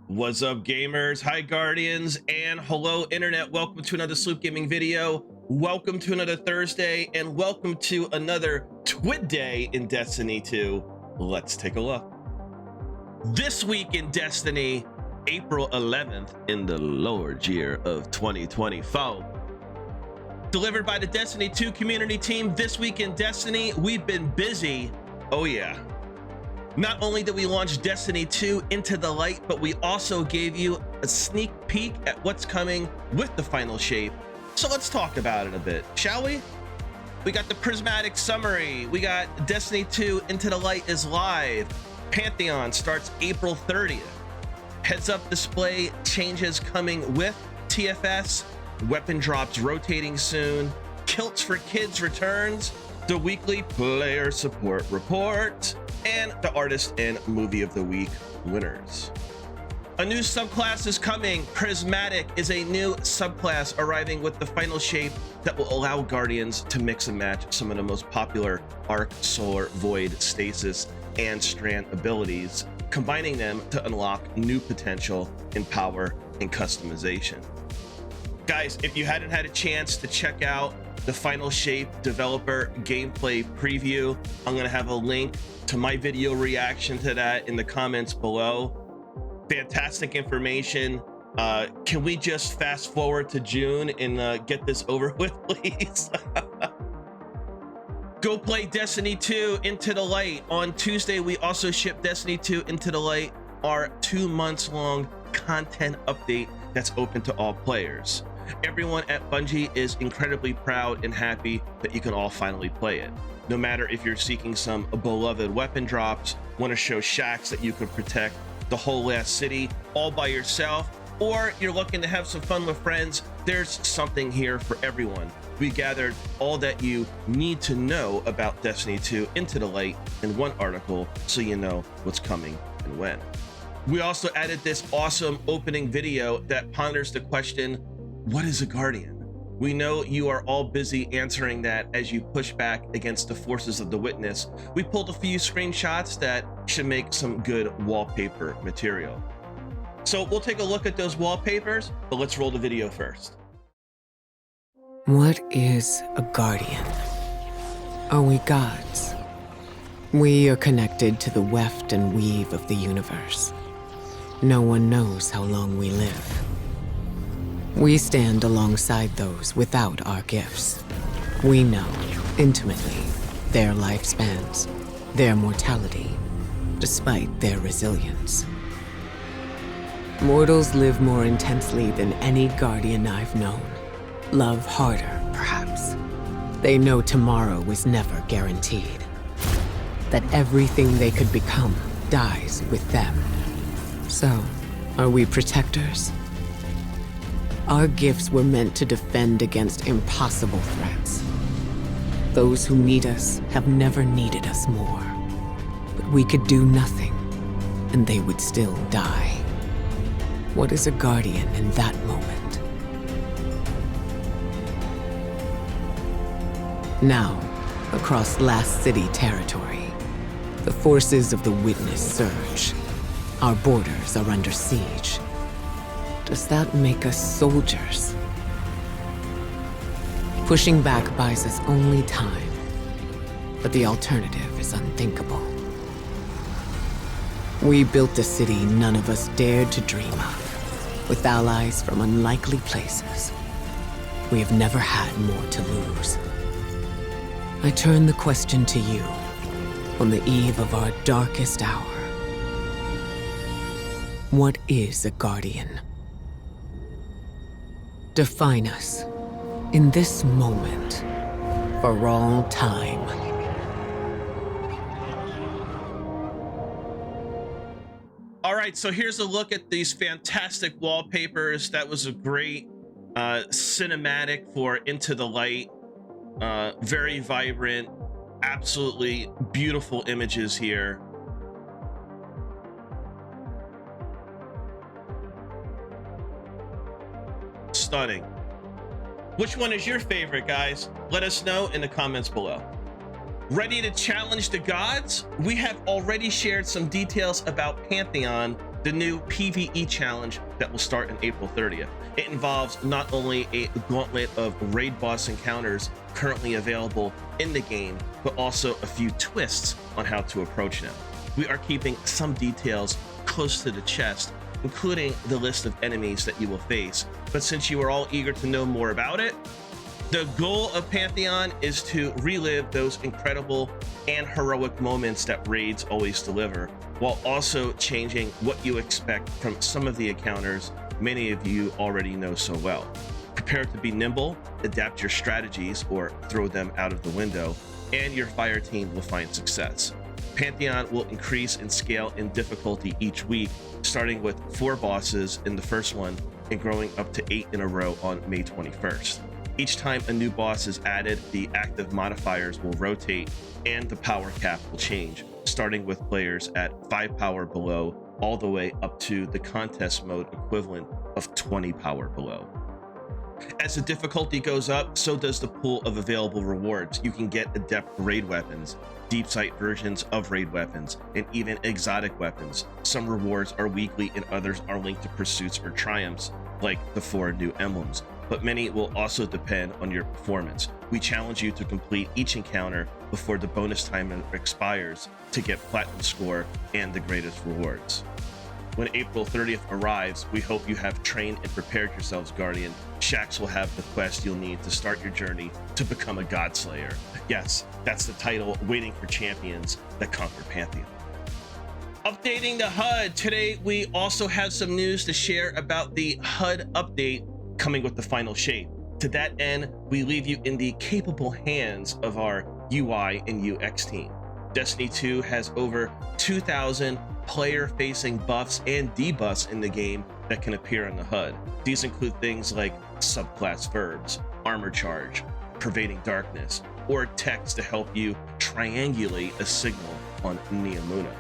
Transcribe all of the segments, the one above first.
What's up, gamers? Hi, Guardians, and hello, Internet. Welcome to another Sloop Gaming video. Welcome to another Thursday, and welcome to another TWID day in Destiny 2. Let's take a look. This week in Destiny, April 11th in the Lord year of 2024. Delivered by the Destiny 2 community team. This week in Destiny, we've been busy. Oh yeah. Not only did we launch Destiny 2 into the light, but we also gave you a sneak peek at what's coming with the final shape. So let's talk about it a bit, shall we? We got the Prismatic summary. We got Destiny 2 Into the Light is live. Pantheon starts April 30th. Heads up display changes coming with TFS. Weapon drops rotating soon. KILTS for Kids returns. The weekly player support report. And the artist and movie of the week winners. A new subclass is coming. Prismatic is a new subclass arriving with the final shape that will allow Guardians to mix and match some of the most popular Arc, Solar, Void, Stasis, and Strand abilities, combining them to unlock new potential in power and customization. Guys, if you hadn't had a chance to check out the final shape developer gameplay preview, I'm gonna have a link to my video reaction to that in the comments below. Fantastic information. Can we just fast forward to June and get this over with, please? Go play Destiny 2 Into the Light. On Tuesday, we also shipped Destiny 2 Into the Light, our 2 months long content update that's open to all players. Everyone at Bungie is incredibly proud and happy that you can all finally play it. No matter if you're seeking some beloved weapon drops, want to show shacks that you can protect the whole last city all by yourself, or you're looking to have some fun with friends, there's something here for everyone. We gathered all that you need to know about Destiny 2 Into the Light in one article so you know what's coming and when. We also added this awesome opening video that ponders the question, what is a Guardian? We know you are all busy answering that as you push back against the forces of the Witness. We pulled a few screenshots that should make some good wallpaper material. So we'll take a look at those wallpapers, but let's roll the video first. What is a Guardian? Are we gods? We are connected to the weft and weave of the universe. No one knows how long we live. We stand alongside those without our gifts. We know, intimately, their lifespans, their mortality, despite their resilience. Mortals live more intensely than any Guardian I've known. Love harder, perhaps. They know tomorrow is never guaranteed. That everything they could become dies with them. So, are we protectors? Our gifts were meant to defend against impossible threats. Those who need us have never needed us more. But we could do nothing, and they would still die. What is a Guardian in that moment? Now, across Last City territory, the forces of the Witness surge. Our borders are under siege. Does that make us soldiers? Pushing back buys us only time, but the alternative is unthinkable. We built a city none of us dared to dream of, with allies from unlikely places. We have never had more to lose. I turn the question to you, on the eve of our darkest hour. What is a Guardian? Define us, in this moment, for all time. All right, so here's a look at these fantastic wallpapers. That was a great cinematic for Into the Light. Very vibrant, absolutely beautiful images here. Stunning. Which one is your favorite, guys? Let us know in the comments below. Ready to challenge the gods? We have already shared some details about Pantheon the new PvE challenge that will start on April 30th. It involves not only a gauntlet of raid boss encounters currently available in the game, but also a few twists on how to approach them. We are keeping some details close to the chest, including the list of enemies that you will face. But since you are all eager to know more about it, the goal of Pantheon is to relive those incredible and heroic moments that raids always deliver, while also changing what you expect from some of the encounters many of you already know so well. Prepare to be nimble, adapt your strategies or throw them out of the window, and your fire team will find success. Pantheon will increase in scale and difficulty each week, starting with 4 bosses in the first one and growing up to 8 in a row on May 21st. Each time a new boss is added, the active modifiers will rotate and the power cap will change, starting with players at 5 power below all the way up to the contest mode equivalent of 20 power below. As the difficulty goes up, so does the pool of available rewards. You can get adept raid weapons, deep sight versions of raid weapons, and even exotic weapons. Some rewards are weekly and others are linked to pursuits or triumphs, like the 4 new emblems, but many will also depend on your performance. We challenge you to complete each encounter before the bonus time expires to get platinum score and the greatest rewards. When April 30th arrives, we hope you have trained and prepared yourselves, Guardian. Shax will have the quest you'll need to start your journey to become a Godslayer. Yes, that's the title waiting for champions that conquer Pantheon. Updating the HUD. Today, we also have some news to share about the HUD update coming with the final shape. To that end, we leave you in the capable hands of our UI and UX team. Destiny 2 has over 2,000 player-facing buffs and debuffs in the game that can appear on the HUD. These include things like subclass verbs, armor charge, pervading darkness, or text to help you triangulate a signal on Neomuna.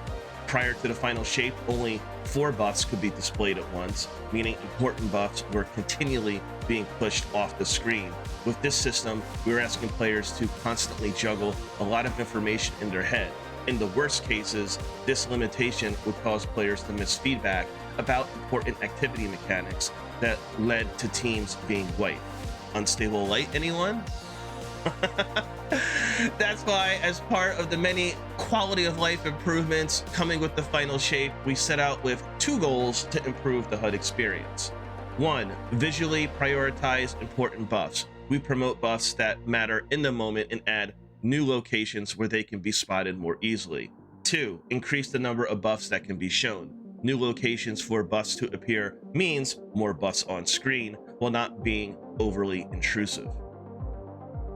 Prior to the final shape, only 4 buffs could be displayed at once, meaning important buffs were continually being pushed off the screen. With this system, we're asking players to constantly juggle a lot of information in their head. In the worst cases, this limitation would cause players to miss feedback about important activity mechanics that led to teams being wiped. Unstable light, anyone? That's why, as part of the many quality of life improvements coming with the final shape, we set out with 2 goals to improve the HUD experience. 1, visually prioritize important buffs. We promote buffs that matter in the moment and add new locations where they can be spotted more easily. 2, increase the number of buffs that can be shown. New locations for buffs to appear means more buffs on screen while not being overly intrusive.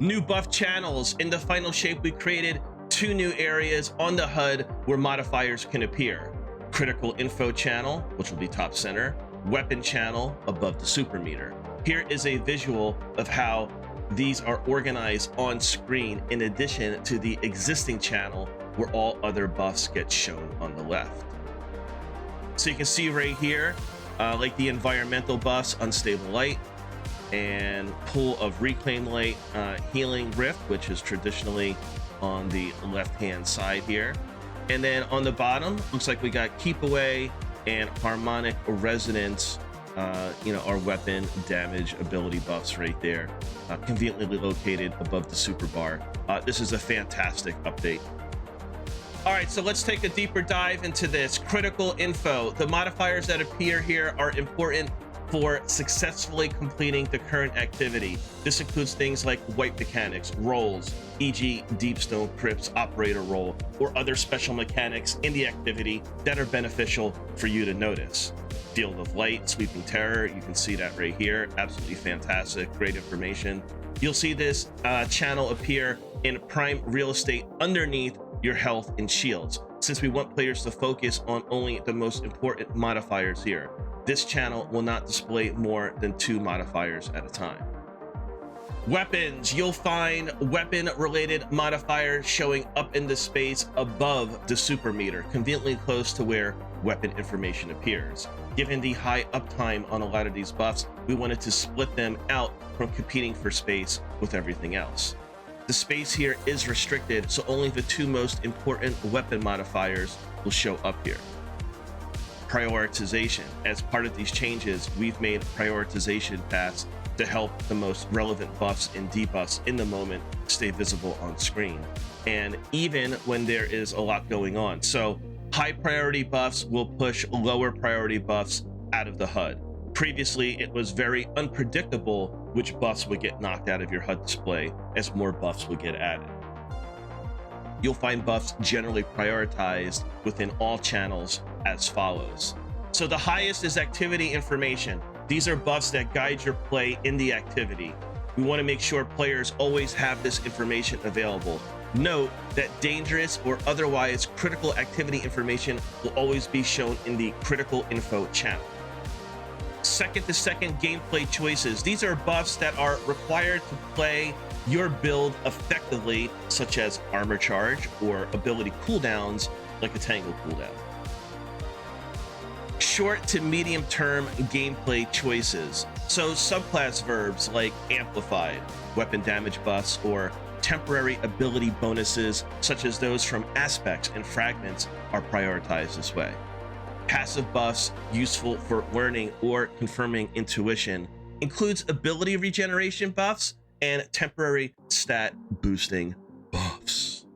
New buff channels. In the final shape, we created 2 new areas on the HUD where modifiers can appear. Critical info channel, which will be top center, weapon channel above the super meter. Here is a visual of how these are organized on screen in addition to the existing channel where all other buffs get shown on the left. So you can see right here, like the environmental buffs, unstable light, and pool of reclaim light, healing rift, which is traditionally on the left hand side here. And then on the bottom, looks like we got keep away and harmonic resonance, our weapon damage ability buffs right there, conveniently located above the super bar. This is a fantastic update. All right, so let's take a deeper dive into this. Critical info. The modifiers that appear here are important for successfully completing the current activity. This includes things like wipe mechanics, rolls, e.g. Deepstone Crypt's operator roll, or other special mechanics in the activity that are beneficial for you to notice. Field of Light, Sweeping Terror, you can see that right here. Absolutely fantastic, great information. You'll see this channel appear in prime real estate underneath your health and shields, since we want players to focus on only the most important modifiers here. This channel will not display more than 2 modifiers at a time. Weapons. You'll find weapon-related modifiers showing up in the space above the super meter, conveniently close to where weapon information appears. Given the high uptime on a lot of these buffs, we wanted to split them out from competing for space with everything else. The space here is restricted, so only the 2 most important weapon modifiers will show up here. prioritization. As part of these changes, we've made prioritization paths to help the most relevant buffs and debuffs in the moment stay visible on screen, and even when there is a lot going on. So high priority buffs will push lower priority buffs out of the HUD. Previously, it was very unpredictable which buffs would get knocked out of your HUD display as more buffs would get added. You'll find buffs generally prioritized within all channels as follows. So the highest is activity information. These are buffs that guide your play in the activity. We want to make sure players always have this information available. Note that dangerous or otherwise critical activity information will always be shown in the critical info channel. Second to second gameplay choices. These are buffs that are required to play your build effectively, such as armor charge or ability cooldowns like a tangle cooldown. Short to medium term gameplay choices. So subclass verbs like amplified, weapon damage buffs, or temporary ability bonuses such as those from aspects and fragments are prioritized this way. Passive buffs useful for learning or confirming intuition includes ability regeneration buffs and temporary stat boosting buffs.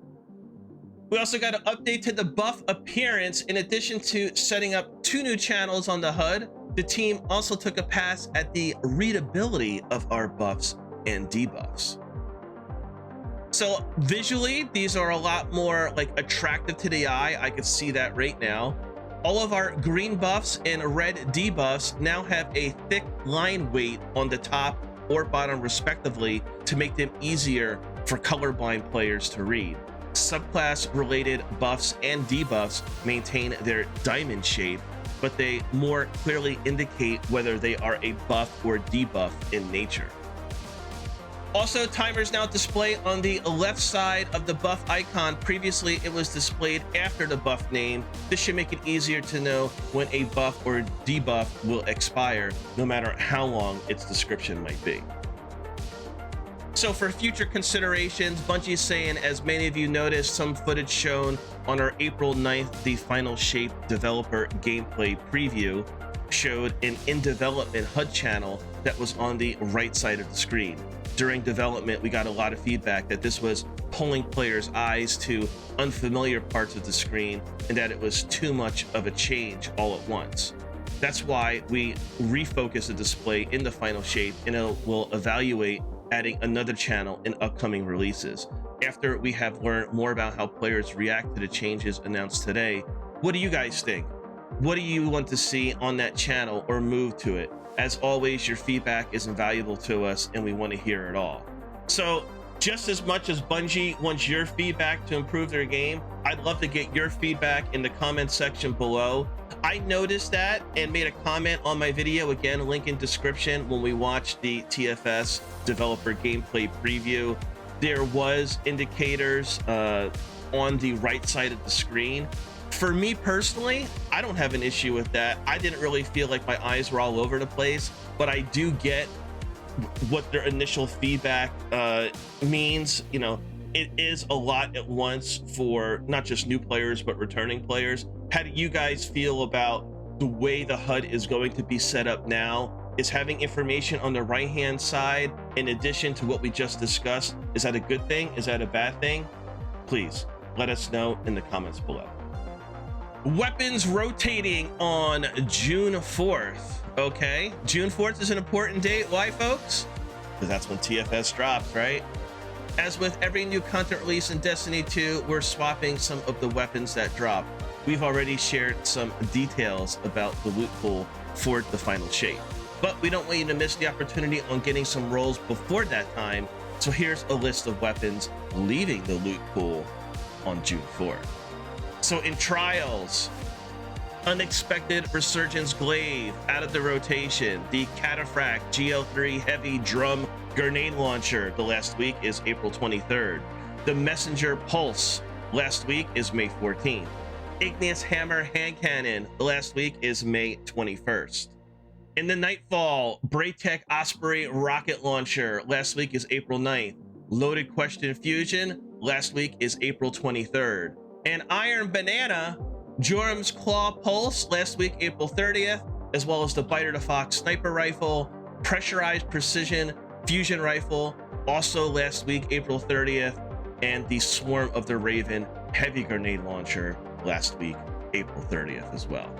We also got an update to the buff appearance. In addition to setting up 2 new channels on the HUD, the team also took a pass at the readability of our buffs and debuffs. So visually, these are a lot more like attractive to the eye. I can see that right now. All of our green buffs and red debuffs now have a thick line weight on the top or bottom respectively to make them easier for colorblind players to read. Subclass related buffs and debuffs maintain their diamond shape, but they more clearly indicate whether they are a buff or debuff in nature. Also, timers now display on the left side of the buff icon. Previously, it was displayed after the buff name. This should make it easier to know when a buff or debuff will expire, no matter how long its description might be. So for future considerations, Bungie is saying, as many of you noticed, some footage shown on our April 9th, the Final Shape developer gameplay preview showed an in-development HUD channel that was on the right side of the screen. During development, we got a lot of feedback that this was pulling players' eyes to unfamiliar parts of the screen and that it was too much of a change all at once. That's why we refocus the display in the Final Shape, and it will evaluate adding another channel in upcoming releases. After we have learned more about how players react to the changes announced today, what do you guys think? What do you want to see on that channel or move to it? As always, your feedback is invaluable to us and we want to hear it all. So just as much as Bungie wants your feedback to improve their game, I'd love to get your feedback in the comment section below. I noticed that and made a comment on my video, again, link in description, when we watched the TFS developer gameplay preview. There was indicators on the right side of the screen. For me personally, I don't have an issue with that. I didn't really feel like my eyes were all over the place, but I do get what their initial feedback means. You know, it is a lot at once for not just new players, but returning players. How do you guys feel about the way the HUD is going to be set up now? Is having information on the right-hand side, in addition to what we just discussed, is that a good thing? Is that a bad thing? Please let us know in the comments below. Weapons rotating on June 4th. Okay, June 4th is an important date. Why, folks? Because that's when TFS drops, right? As with every new content release in Destiny 2, we're swapping some of the weapons that drop. We've already shared some details about the loot pool for the Final Shape, but we don't want you to miss the opportunity on getting some rolls before that time. So here's a list of weapons leaving the loot pool on June 4th. So in Trials, Unexpected Resurgence Glaive out of the rotation. The Cataphract GL3 Heavy Drum Grenade Launcher, the last week is April 23rd. The Messenger Pulse, last week is May 14th. Igneous Hammer Hand Cannon, the last week is May 21st. In the Nightfall, Braytech Osprey Rocket Launcher, last week is April 9th. Loaded Question Fusion, last week is April 23rd. And Iron Banana Jorum's Claw Pulse last week, April 30th, as well as the Biter the Fox Sniper Rifle, Pressurized Precision Fusion Rifle, also last week, April 30th, and the Swarm of the Raven Heavy Grenade Launcher last week, April 30th as well.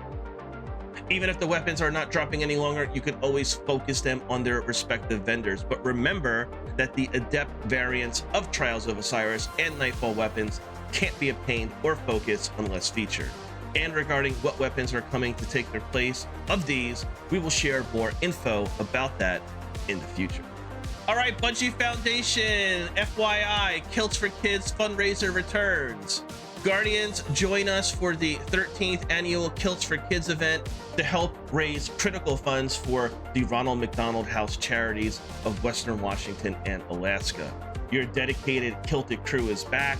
Even if the weapons are not dropping any longer, you can always focus them on their respective vendors. But remember that the Adept variants of Trials of Osiris and Nightfall weapons can't be obtained or focused unless featured. And regarding what weapons are coming to take their place of these, we will share more info about that in the future. All right, Bungie Foundation, FYI, Kilts for Kids fundraiser returns. Guardians, join us for the 13th annual Kilts for Kids event to help raise critical funds for the Ronald McDonald House Charities of Western Washington and Alaska. Your dedicated kilted crew is back.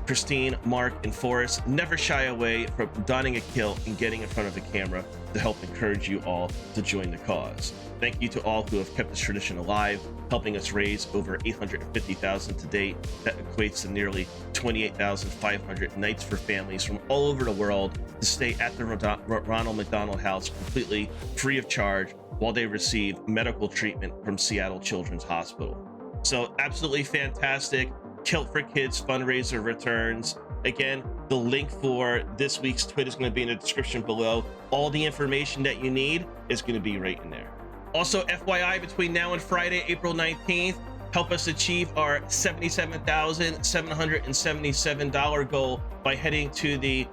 Christine, Mark, and Forrest never shy away from donning a kilt and getting in front of the camera to help encourage you all to join the cause. Thank you to all who have kept this tradition alive, helping us raise over $850,000 to date. That equates to nearly 28,500 nights for families from all over the world to stay at the Ronald McDonald House completely free of charge while they receive medical treatment from Seattle Children's Hospital. So absolutely fantastic. Kilt for Kids fundraiser returns. Again, the link for this week's TWID is going to be in the description below. All the information that you need is going to be right in there. Also, FYI, between now and Friday, April 19th, help us achieve our $77,777 goal by heading to the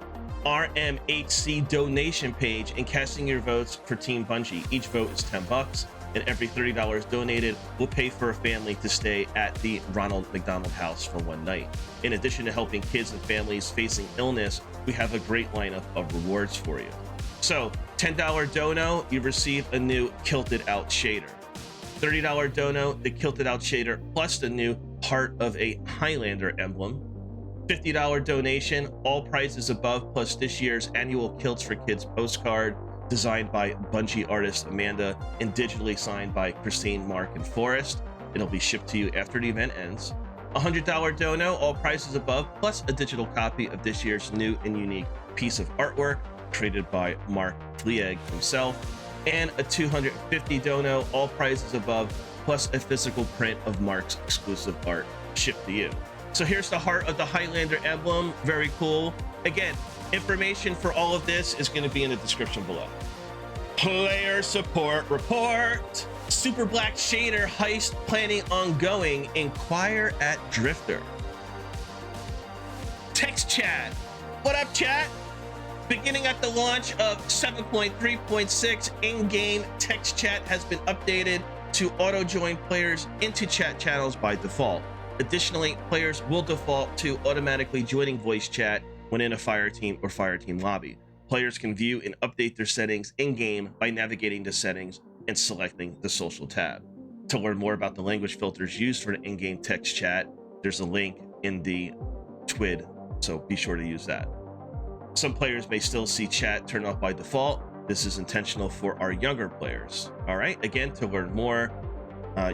RMHC donation page and casting your votes for Team Bungie. Each vote is $10, and every $30 donated will pay for a family to stay at the Ronald McDonald House for one night. In addition to helping kids and families facing illness, we have a great lineup of rewards for you. So, $10 dono, you receive a new Kilted Out shader. $30 dono, the Kilted Out shader plus the new Heart of a Highlander emblem. $50 donation, all prices above, plus this year's annual Kilts for Kids postcard, designed by Bungie artist Amanda and digitally signed by Christine, Mark, and Forrest. It'll be shipped to you after the event ends. $100 dono, all prices above, plus a digital copy of this year's new and unique piece of artwork created by Mark Fleeg himself. And a $250 dono, all prices above, plus a physical print of Mark's exclusive art shipped to you. So here's the Heart of the Highlander emblem, very cool. Again, information for all of this is going to be in the description below. Player support report. Super Black Shader heist planning ongoing. Inquire at Drifter. Text chat. What up, chat? Beginning at the launch of 7.3.6, in-game text chat has been updated to auto-join players into chat channels by default. Additionally, players will default to automatically joining voice chat when in a Fireteam or Fireteam lobby. Players can view and update their settings in-game by navigating the settings and selecting the social tab. To learn more about the language filters used for the in-game text chat, there's a link in the TWID, so be sure to use that. Some players may still see chat turned off by default. This is intentional for our younger players. All right, again, to learn more,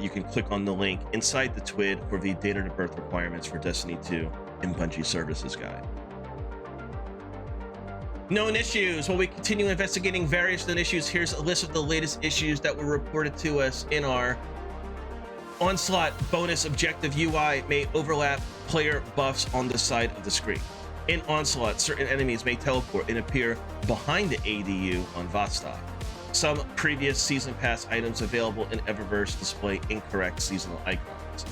you can click on the link inside the TWID for the data to birth requirements for Destiny 2 and Bungie Services Guide. Known issues. While we continue investigating various known issues, here's a list of the latest issues that were reported to us in our Onslaught bonus objective. UI may overlap player buffs on the side of the screen. In Onslaught, certain enemies may teleport and appear behind the ADU on Vostok. Some previous Season Pass items available in Eververse display incorrect seasonal icons.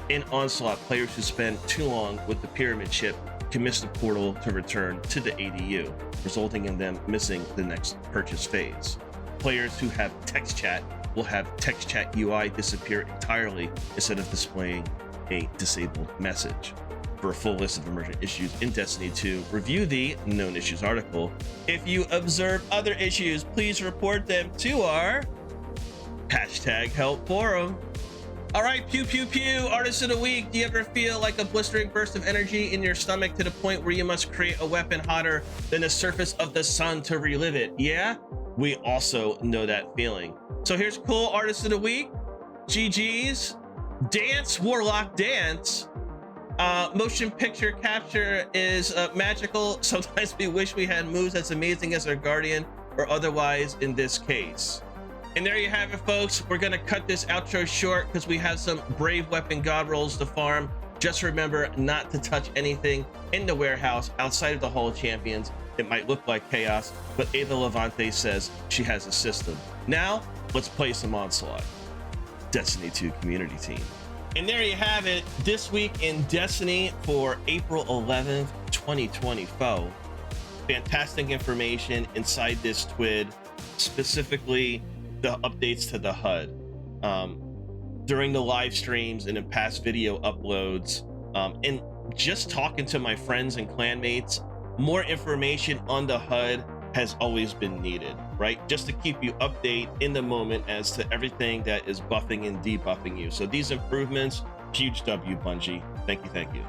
In Onslaught, players who spend too long with the Pyramid ship can miss the portal to return to the ADU, resulting in them missing the next purchase phase. Players who have text chat will have text chat UI disappear entirely instead of displaying a disabled message. For a full list of emergent issues in Destiny 2, review the Known Issues article. If you observe other issues, please report them to our #help forum. All right, pew pew pew, Artist of the Week. Do you ever feel like a blistering burst of energy in your stomach to the point where you must create a weapon hotter than the surface of the sun to relive it? Yeah, we also know that feeling. So here's cool Artist of the Week. GG's. Dance, Warlock Dance. Motion picture capture is magical. Sometimes we wish we had moves as amazing as our Guardian or otherwise in this case. And there you have it, folks. We're gonna cut this outro short because we have some Brave Weapon God rolls to farm. Just remember not to touch anything in the warehouse outside of the Hall of Champions. It might look like chaos, but Ava Levante says she has a system. Now, let's play some Onslaught. Destiny 2 community team. And there you have it, this week in Destiny for April 11th, 2024. Fantastic information inside this TWID, specifically the updates to the HUD. During the live streams and in past video uploads, and just talking to my friends and clanmates, more information on the HUD has always been needed, right? Just to keep you updated in the moment as to everything that is buffing and debuffing you. So these improvements, huge W, Bungie. Thank you, thank you.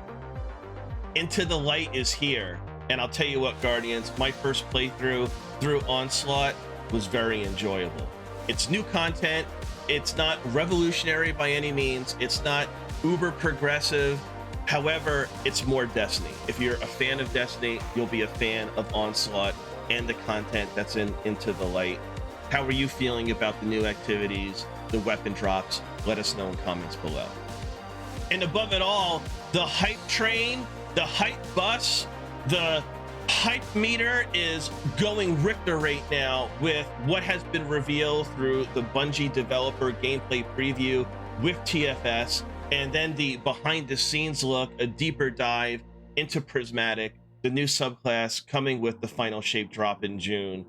Into the Light is here. And I'll tell you what, Guardians, my first playthrough through Onslaught was very enjoyable. It's new content. It's not revolutionary by any means. It's not uber progressive. However, it's more Destiny. If you're a fan of Destiny, you'll be a fan of Onslaught and the content that's Into the Light. How are you feeling about the new activities, the weapon drops? Let us know in comments below. And above it all, the hype train, the hype bus, the hype meter is going Richter right now with what has been revealed through the Bungie developer gameplay preview with TFS, and then the behind the scenes look, a deeper dive into Prismatic, the new subclass coming with the final shape drop in June.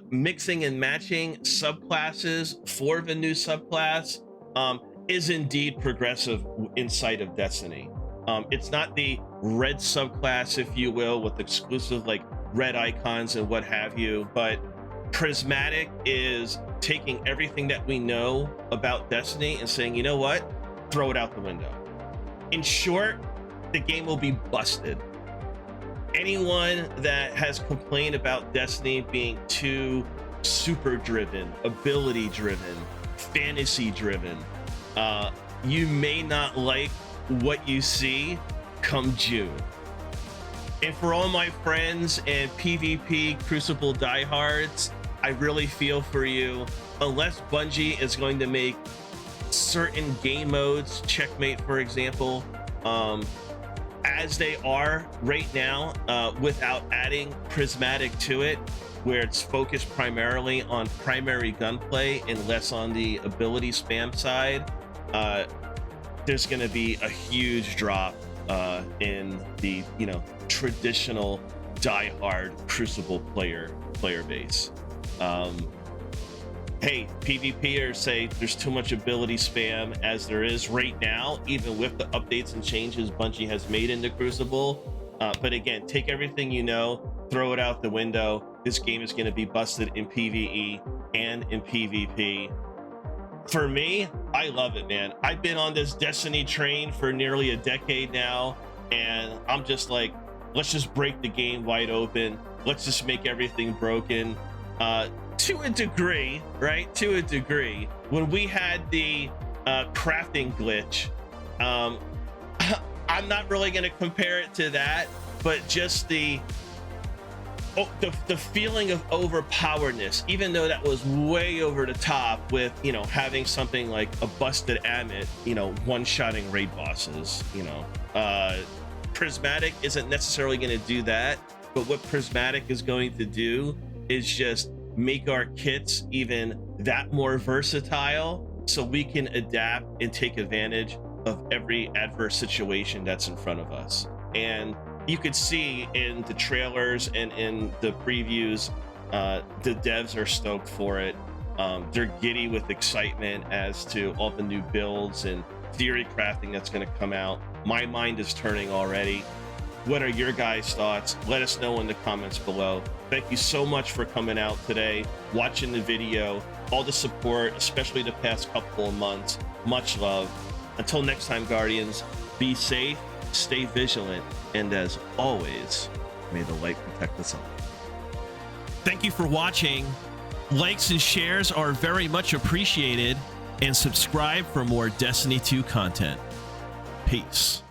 Mixing and matching subclasses for the new subclass is indeed progressive inside of Destiny. It's not the red subclass, if you will, with exclusive like red icons and what have you, but Prismatic is taking everything that we know about Destiny and saying, you know what? Throw it out the window. In short, the game will be busted. Anyone that has complained about Destiny being too super driven, ability driven, fantasy driven, you may not like what you see come June. And for all my friends and PvP Crucible diehards, I really feel for you. Unless Bungie is going to make certain game modes, Checkmate for example, as they are right now, without adding Prismatic to it, where it's focused primarily on primary gunplay and less on the ability spam side, there's going to be a huge drop in the traditional diehard Crucible player base. Hey, PvPers say there's too much ability spam as there is right now, even with the updates and changes Bungie has made in the Crucible. But again, take everything you know, throw it out the window. This game is going to be busted in PvE and in PvP. For me, I love it, man. I've been on this Destiny train for nearly a decade now, and I'm just like, let's just break the game wide open. Let's just make everything broken. To a degree, right? To a degree. When we had the crafting glitch, I'm not really going to compare it to that, but just the feeling of overpoweredness, even though that was way over the top with, having something like a busted Amit, one-shotting raid bosses, Prismatic isn't necessarily going to do that, but what Prismatic is going to do is just make our kits even that more versatile so we can adapt and take advantage of every adverse situation that's in front of us. And you could see in the trailers and in the previews, the devs are stoked for it. They're giddy with excitement as to all the new builds and theory crafting that's going to come out. My mind is turning already. What are your guys' thoughts? Let us know in the comments below. Thank you so much for coming out today, watching the video, all the support, especially the past couple of months. Much love. Until next time, Guardians, be safe, stay vigilant, and as always, may the light protect us all. Thank you for watching. Likes and shares are very much appreciated, and subscribe for more Destiny 2 content. Peace.